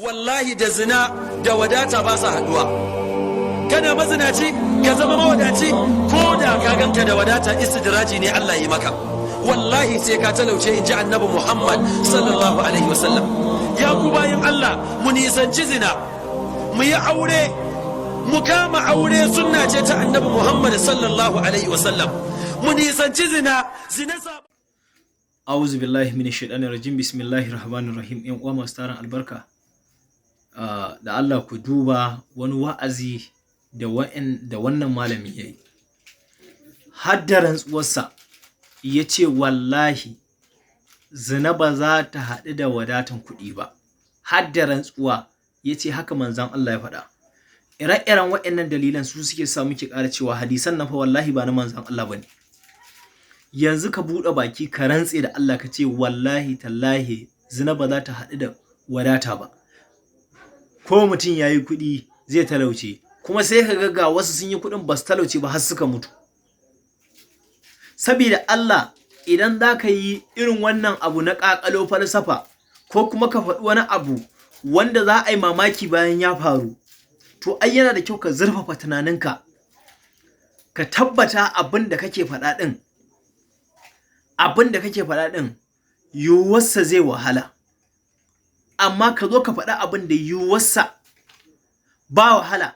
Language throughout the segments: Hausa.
wallahi da zina da wadata ba sa haduwa. Kana mazinaci ka zama mawadaci, ko da ka ganka da wadata istidraji ne Allah yi maka. Wallahi sai ka talauce, in ji annabi Muhammad sallallahu alaihi wasallam. Ya ku bayin Allah, mu nisanci zina, mu yi aure, mu kama aure, sunna ce ta annabi Muhammad sallallahu alaihi wasallam. Mu nisanci zina, sa. A'udhu billahi minash shaitanir rajim. Bismillahir rahmanir rahim. Yan uwa masu tarin albarka, da Allah ku duba wani wa'azi da wannan malami yayi. Har da rantsuwarsa yace wallahi zina ba za ta haɗu da wadatan kuɗi ba. Har da rantsuwa yace haka manzon Allah ya faɗa. Ire-iren waɗannan dalilan su suke sa muke ƙara cewa hadisan nan fa wallahi ba na manzon Allah bane. Yanzu ka buɗe baki ka rantse da Allah ka ce wallahi tallahi zina ba za ta haɗu da wadata ba, ko mutum ya yi kuɗi zai talauce, kuma sai ka ga wasu sun yi kuɗin ba su talauce ba har suka mutu. Saboda Allah, idan za ka yi irin wannan abu na ƙaƙalo falsafa ko kuma ka faɗi wani abu wanda za a yi mamaki bayan ya faru, to ai yana da kyau ka zurfafa tunaninka, ka tabbata abin da kake faɗa ɗin yiwuwarsa zai wahala, amma ka zo ka faɗa abin da yiwuwarsa ba wahala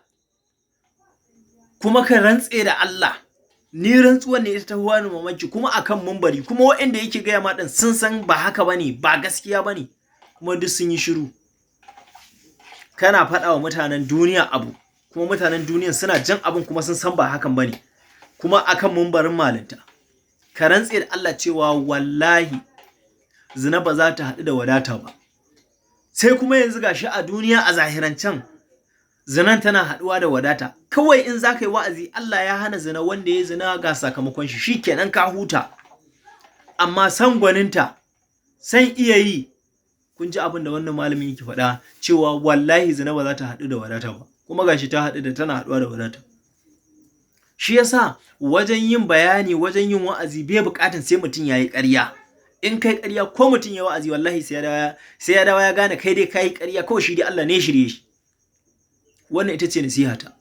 kuma ka rantse da Allah. Ni rantsuwar ne ita ta wani mamaki, kuma akan mumbari, kuma waɗanda yake gaya ma ɗin sun san ba haka bane, ba gaskiya bane, kuma duk sun yi shiru. Kana faɗa wa mutanen duniya abu, kuma mutanen duniya suna jan abin kuma sun san ba hakan bane, kuma akan mumbarin malinta ka rantse da Allah cewa wallahi zina ba za ta haɗu da wadata ba. Sai kuma yanzu gashi a duniya a zahirancen zinan tana haɗuwa da wadata. Kawai in za ka yi wa'azi Allah ya hana zina, wanda ya zina ga sakamakon shi, shikenan ka huta. Amma san gwaninta, san iya yi, kun ji abin da wannan malamin yake faɗa cewa wallahi zina ba za ta haɗu da wadata ba, kuma gashi ta haɗu da tana haɗuwa da wadata. Shi yasa wajen yin bayani, wajen yin wa'azi bai buƙatan sai mutum yayi ƙarya. In kai ƙarya ko mutum ya wa'azi wallahi sai ya dawo ya gane kai dai kai ƙarya, kawai shi dai Allah ne shirye shi. Wannan ita ce nasihata.